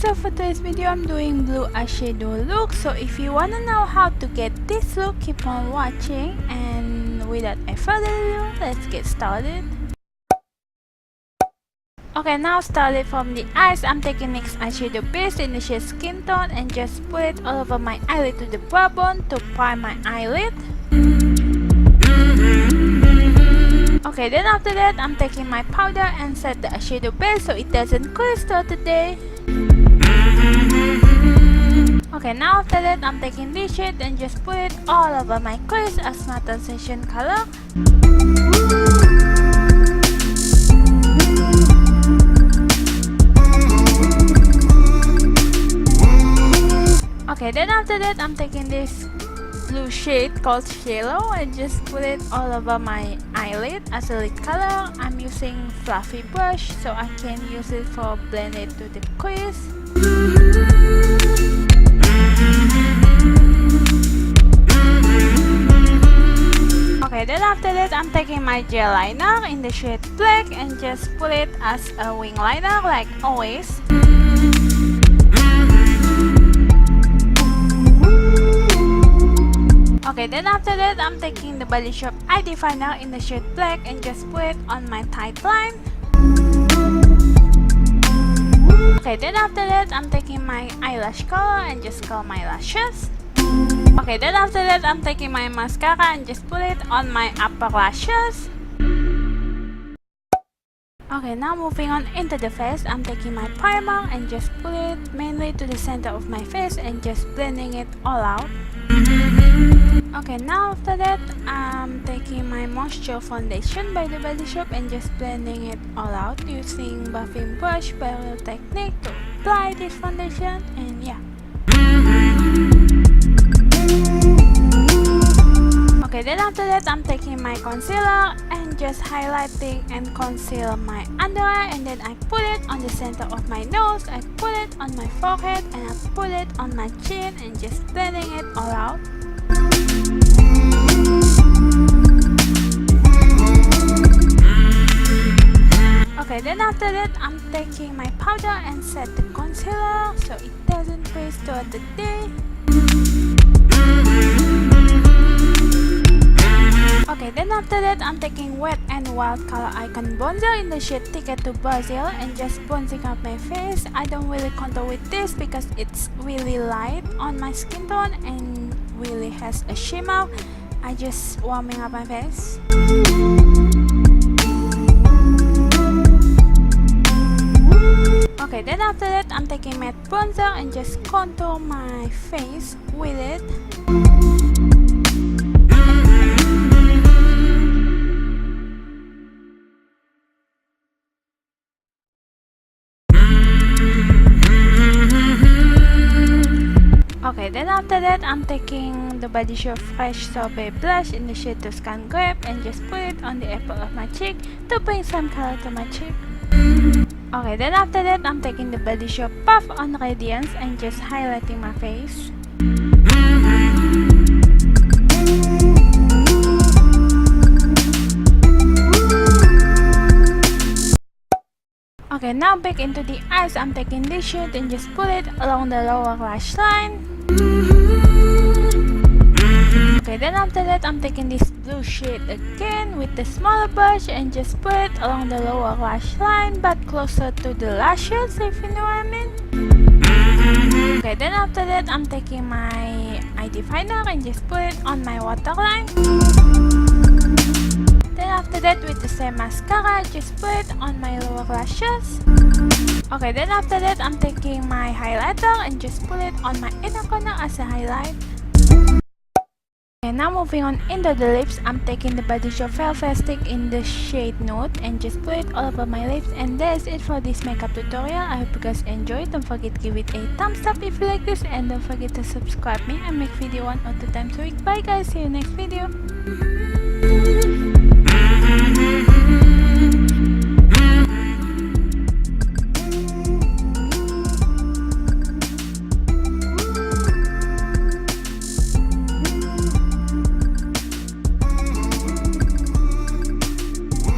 so for today's video I'm doing blue eyeshadow look. So if you wanna know how to get this look, keep on watching, and without any further ado, let's get started. Okay, now started from the eyes, I'm taking NYX eyeshadow base in the shade Skin Tone and just put it all over my eyelid to the brow bone to prime my eyelid. Okay, then after that, I'm taking my powder and set the eyeshadow base so it doesn't crease throughout the day. Okay, now after that, I'm taking this shade and just put it all over my crease as my transition color. Okay, then after that, I'm taking this blue shade called Shallow and just put it all over my eyelid as a lid color. I'm using fluffy brush so I can use it for blend it to the crease. Okay, then after that, I'm taking my gel liner in the shade Black and just put it as a wing liner like always. Okay, then after that, I'm taking the Body Shop eye definer in the shade Black and just put it on my tight line. Okay, then after that, I'm taking my eyelash color and just curl my lashes. Okay, then after that, I'm taking my mascara and just put it on my upper lashes. Okay, now moving on into the face, I'm taking my primer and just put it mainly to the center of my face and just blending it all out. Okay, now after that, I'm taking my moisture foundation by the Body Shop and just blending it all out using buffing brush barrel technique to apply this foundation, and yeah. Okay, then after that, I'm taking my concealer and just highlighting and conceal my under eye, and then I put it on the center of my nose, I put it on my forehead, and I put it on my chin and just blending it all out. Okay, then after that, I'm taking my powder and set the concealer so it doesn't crease throughout the day. Okay, then after that, I'm taking Wet n Wild Color Icon Bronzer in the shade Ticket to Brazil and just bronzing up my face. I don't really contour with this because it's really light on my skin tone and really has a shimmer. I just warming up my face. Okay, then after that, I'm taking matte bronzer and just contour my face with it. Okay, then after that, I'm taking the Body Shop Fresh Sorbet Blush in the shade Tuscan Grape and just put it on the apple of my cheek to bring some color to my cheek. Okay, then after that, I'm taking the Body Shop Puff on Radiance and just highlighting my face. Okay, now back into the eyes, I'm taking this shade and just put it along the lower lash line. Okay, then after that, I'm taking this blue shade again with the smaller brush and just put it along the lower lash line but closer to the lashes, if you know what I mean. Okay, then after that, I'm taking my eye definer and just put it on my waterline. Then after that, with the same mascara, just put it on my lower lashes. Okay, then after that, I'm taking my highlighter and just put it on my inner corner as a highlight. Okay, now moving on into the lips, I'm taking the Body Shop Velvet Stick in the shade Nude and just put it all over my lips. And that's it for this makeup tutorial. I hope you guys enjoyed. Don't forget to give it a thumbs up if you like this, and don't forget to subscribe me. I make video 1 or 2 times a week. Bye guys, see you next video.